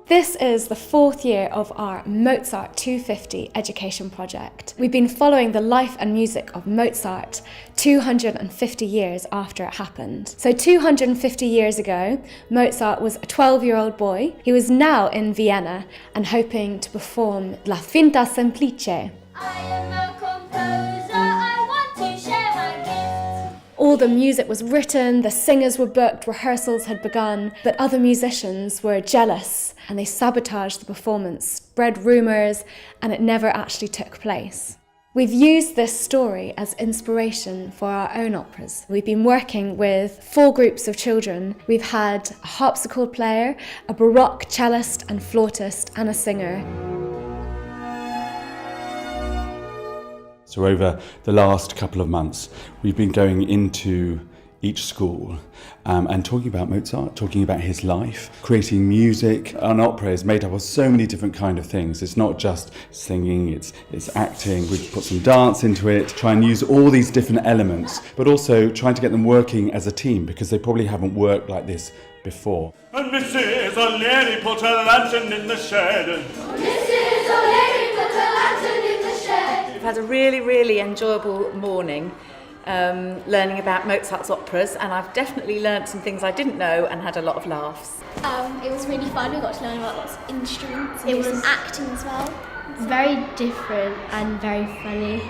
This is the 4th year of our Mozart 250 education project. We've been following the life and music of Mozart 250 years after it happened. So 250 years ago, Mozart was a 12-year-old boy. He was now in Vienna and hoping to perform La Finta Semplice. I am a composer, I want to share my gift. All the music was written, the singers were booked, rehearsals had begun, but other musicians were jealous and they sabotaged the performance, spread rumours, and it never actually took place. We've used this story as inspiration for our own operas. We've been working with 4 groups of children. We've had a harpsichord player, a baroque cellist and flautist, and a singer. So over the last couple of months, we've been going into each school and talking about Mozart, talking about his life, creating music. An opera is made up of so many different kind of things. It's not just singing, it's acting. We've put some dance into it, try and use all these different elements, but also trying to get them working as a team because they probably haven't worked like this before. And Mrs. O'Leary put a lantern in the shed. Mrs. O'Leary put a lantern in the shed. We've had a really enjoyable morning learning about Mozart's operas, and I've definitely learnt some things I didn't know and had a lot of laughs. It was really fun. We got to learn about lots of instruments and do some acting as well. Very different and very funny.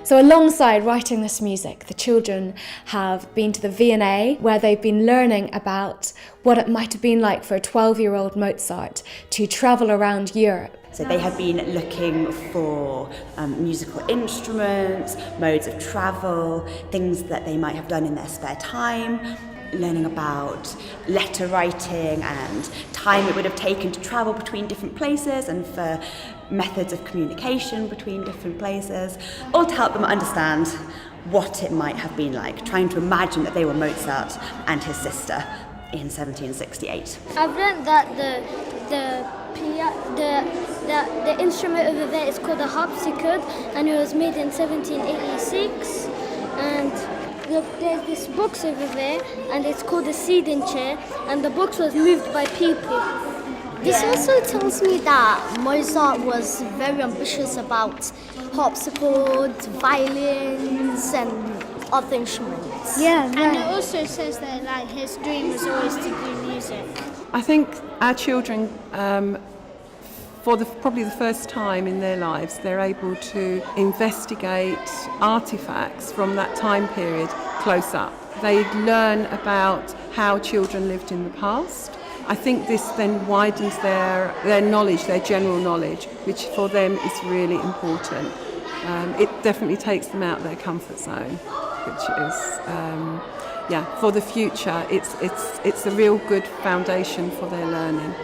So alongside writing this music, the children have been to the V&A where they've been learning about what it might have been like for a 12-year-old Mozart to travel around Europe. So they have been looking for musical instruments, modes of travel, things that they might have done in their spare time, learning about letter writing and time it would have taken to travel between different places and for methods of communication between different places, all to help them understand what it might have been like, trying to imagine that they were Mozart and his sister in 1768. I've learned that the instrument over there is called a harpsichord, and it was made in 1786. And there's this box over there, and it's called a seating chair, and the box was moved by people. This also tells me that Mozart was very ambitious about harpsichords, violins, and other instruments. And it also says that his dream was always to do music. I think our children, for probably the first time in their lives, they're able to investigate artifacts from that time period close up. They learn about how children lived in the past. I think this then widens their knowledge, their general knowledge, which for them is really important. It definitely takes them out of their comfort zone, which is, for the future, it's a real good foundation for their learning.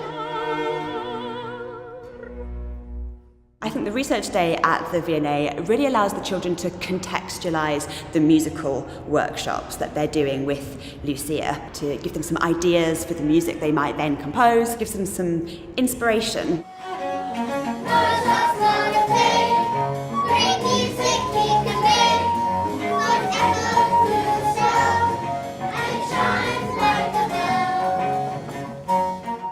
I think the research day at the V&A really allows the children to contextualise the musical workshops that they're doing with Lucia, to give them some ideas for the music they might then compose, gives them some inspiration. Mozart's not a thing. Great music he can make. Whatever will show, and shines like a bell.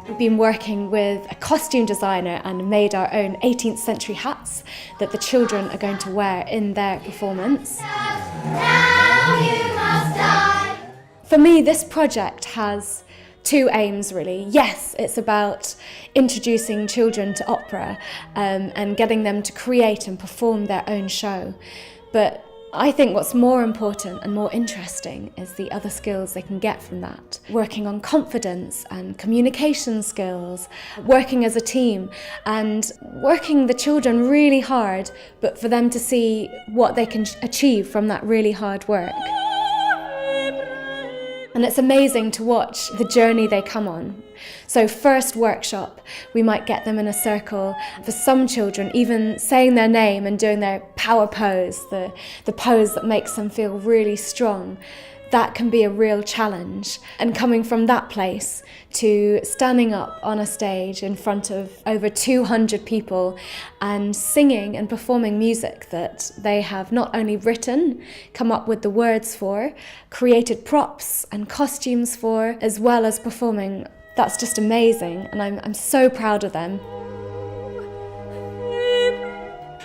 We've been working with a costume designer and made our own 18th century hats that the children are going to wear in their performance. Now you must die. For me, this project has 2 aims really. Yes, it's about introducing children to opera and getting them to create and perform their own show. But I think what's more important and more interesting is the other skills they can get from that. Working on confidence and communication skills, working as a team, and working the children really hard, but for them to see what they can achieve from that really hard work. And it's amazing to watch the journey they come on. So first workshop, we might get them in a circle. For some children, even saying their name and doing their power pose, the pose that makes them feel really strong. that can be a real challenge. And coming from that place to standing up on a stage in front of over 200 people and singing and performing music that they have not only written, come up with the words for, created props and costumes for, as well as performing, that's just amazing, and I'm so proud of them.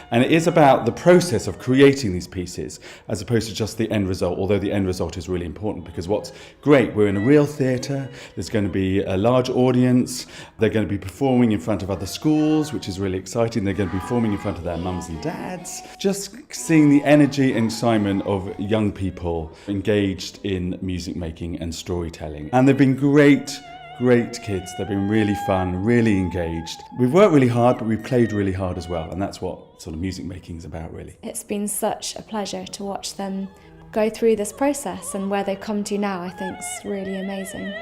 And it is about the process of creating these pieces as opposed to just the end result, although the end result is really important, because what's great, we're in a real theatre, there's going to be a large audience, they're going to be performing in front of other schools, which is really exciting, they're going to be performing in front of their mums and dads. Just seeing the energy and excitement of young people engaged in music making and storytelling. And they've been great kids. They've been really fun, really engaged. We've worked really hard, but we've played really hard as well, and that's what sort of music making is about, really. It's been such a pleasure to watch them go through this process, and where they've come to now, I think, is really amazing.